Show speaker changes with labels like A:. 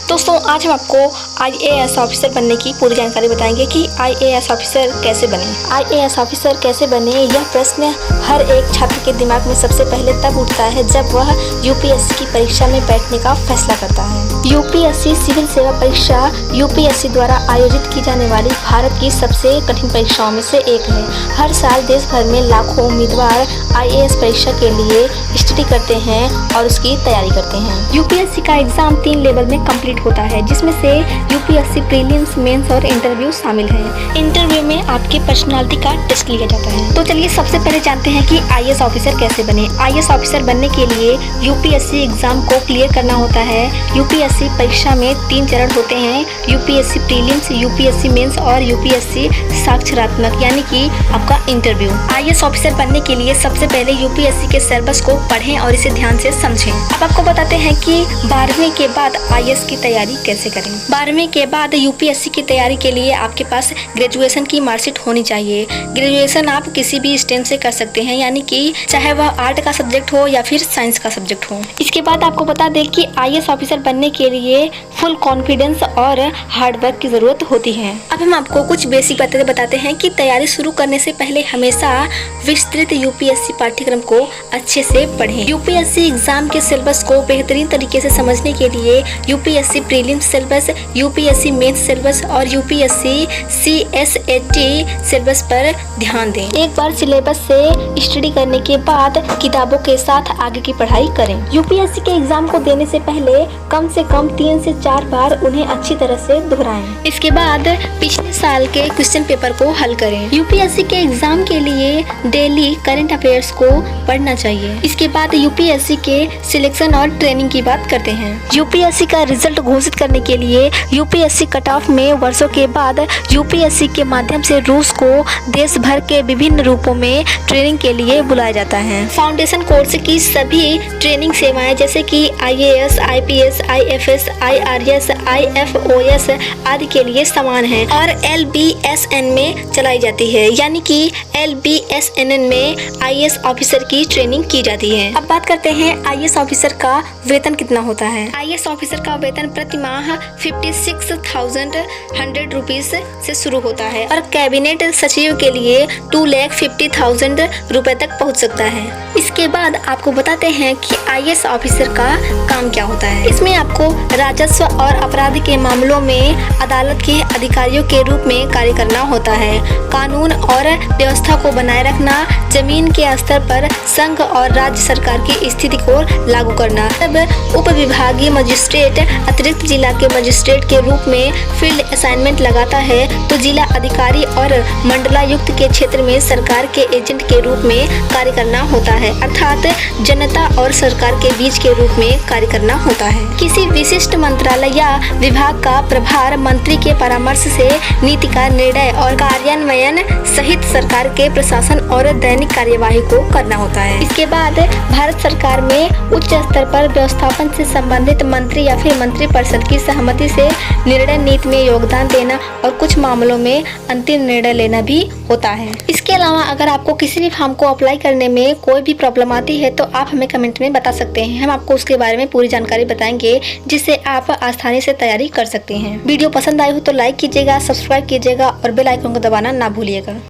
A: दोस्तों आज हम आपको IAS ऑफिसर बनने की पूरी जानकारी बताएंगे कि IAS ऑफिसर कैसे बने। IAS ऑफिसर कैसे बने, यह प्रश्न हर एक छात्र के दिमाग में सबसे पहले तब उठता है जब वह UPSC की परीक्षा में बैठने का फैसला करता है। UPSC सिविल सेवा परीक्षा UPSC द्वारा आयोजित की जाने वाली भारत की सबसे कठिन परीक्षाओं में से एक है। हर साल देश भर में लाखों उम्मीदवार IAS परीक्षा के लिए स्टडी करते हैं और उसकी तैयारी करते हैं। UPSC का एग्जाम 3 लेवल में कंप्लीट होता है, जिसमें से UPSC प्रीलिम्स, मेंस और इंटरव्यू शामिल है। इंटरव्यू में आपकी पर्सनालिटी का टेस्ट लिया जाता है। तो चलिए सबसे पहले जानते हैं कि IAS ऑफिसर कैसे बने। IAS ऑफिसर बनने के लिए UPSC एग्जाम को क्लियर करना होता है। UPSC परीक्षा में 3 चरण होते हैं, UPSC प्रीलिम्स, UPSC मेंस और UPSC साक्षरात्मक यानी कि आपका इंटरव्यू। IAS ऑफिसर बनने के लिए सबसे पहले UPSC के सिलेबस को पढ़ें और इसे ध्यान से समझें। अब आपको बताते हैं कि 12वीं के बाद IAS की तैयारी कैसे करें। 12वीं के बाद UPSC की तैयारी के लिए आपके पास ग्रेजुएशन की मार्कशीट होनी चाहिए। ग्रेजुएशन आप किसी भी स्ट्रीम से कर सकते हैं, यानी कि चाहे वह आर्ट का सब्जेक्ट हो या फिर साइंस का सब्जेक्ट हो। इसके बाद आपको बता दें कि IAS ऑफिसर बनने के लिए फुल कॉन्फिडेंस और हार्डवर्क की जरूरत होती है। अब हम आपको कुछ बेसिक बातें बताते हैं कि तैयारी शुरू करने से पहले हमेशा विस्तृत UPSC पाठ्यक्रम को अच्छे से पढ़ें। UPSC एग्जाम के सिलेबस को बेहतरीन तरीके से समझने के लिए UPSC prelims syllabus, UPSC mains syllabus और UPSC CSAT सिलेबस पर ध्यान दें। एक बार सिलेबस से स्टडी करने के बाद किताबों के साथ आगे की पढ़ाई करें। UPSC के एग्जाम को देने से पहले कम से कम 3 से 4 बार उन्हें अच्छी तरह से दोहराएं। इसके बाद पिछले साल के क्वेश्चन पेपर को हल करें। UPSC के एग्जाम के लिए डेली करंट अफेयर्स को पढ़ना चाहिए। इसके बाद UPSC के सिलेक्शन और ट्रेनिंग की बात करते हैं। UPSC का रिजल्ट घोषित करने के लिए UPSC कट ऑफ में वर्षों के बाद UPSC के माध्यम से रूस को देश भर के विभिन्न रूपों में ट्रेनिंग के लिए बुलाया जाता है। फाउंडेशन कोर्स की सभी ट्रेनिंग सेवाएं जैसे कि IAS, IPS, IFS, IRS, IFOS आदि के लिए समान है और LBSN में चलाई जाती है, यानी कि LBSN में IAS ऑफिसर की ट्रेनिंग की जाती है। अब बात करते हैं IAS ऑफिसर का वेतन कितना होता है। IAS ऑफिसर का वेतन प्रति माह 56,100 रुपीज से शुरू होता है और कैबिनेट सचिव के लिए 2,50,000 रुपए तक पहुंच सकता है। इसके बाद आपको बताते हैं कि IAS ऑफिसर का काम क्या होता है। इसमें आपको राजस्व और अपराध के मामलों में अदालत के अधिकारियों के रूप में कार्य करना होता है। कानून और व्यवस्था को बनाए रखना, जमीन के स्तर पर संघ और राज्य सरकार की स्थिति को लागू करना। तब उप विभागीय मजिस्ट्रेट अतिरिक्त जिला के मजिस्ट्रेट के रूप में फील्ड असाइनमेंट लगाता है तो जिला अधिकारी और मंडलायुक्त के क्षेत्र में सरकार के एजेंट के रूप में कार्य करना होता है, अर्थात जनता और सरकार के बीच के रूप में कार्य करना होता है। किसी विशिष्ट मंत्रालय या विभाग का प्रभार मंत्री के परामर्श से नीति का निर्णय और कार्यान्वयन सहित सरकार के प्रशासन और दैनिक कार्यवाही को करना होता है। इसके बाद भारत सरकार में उच्च स्तर पर व्यवस्थापन से संबंधित मंत्री या फिर मंत्री परिषद की सहमति से निर्णय नीति में योगदान देना और कुछ मामलों में अंतिम निर्णय लेना भी होता है। इसके अलावा अगर आपको किसी भी फॉर्म को अप्लाई करने में कोई भी प्रॉब्लम आती है तो आप हमें कमेंट में बता सकते हैं। हम आपको उसके बारे में पूरी जानकारी बताएंगे जिससे आप आसानी से तैयारी कर सकते हैं। वीडियो पसंद आई हो तो लाइक कीजिएगा, सब्सक्राइब कीजिएगा और बेल आइकन को दबाना ना भूलिएगा।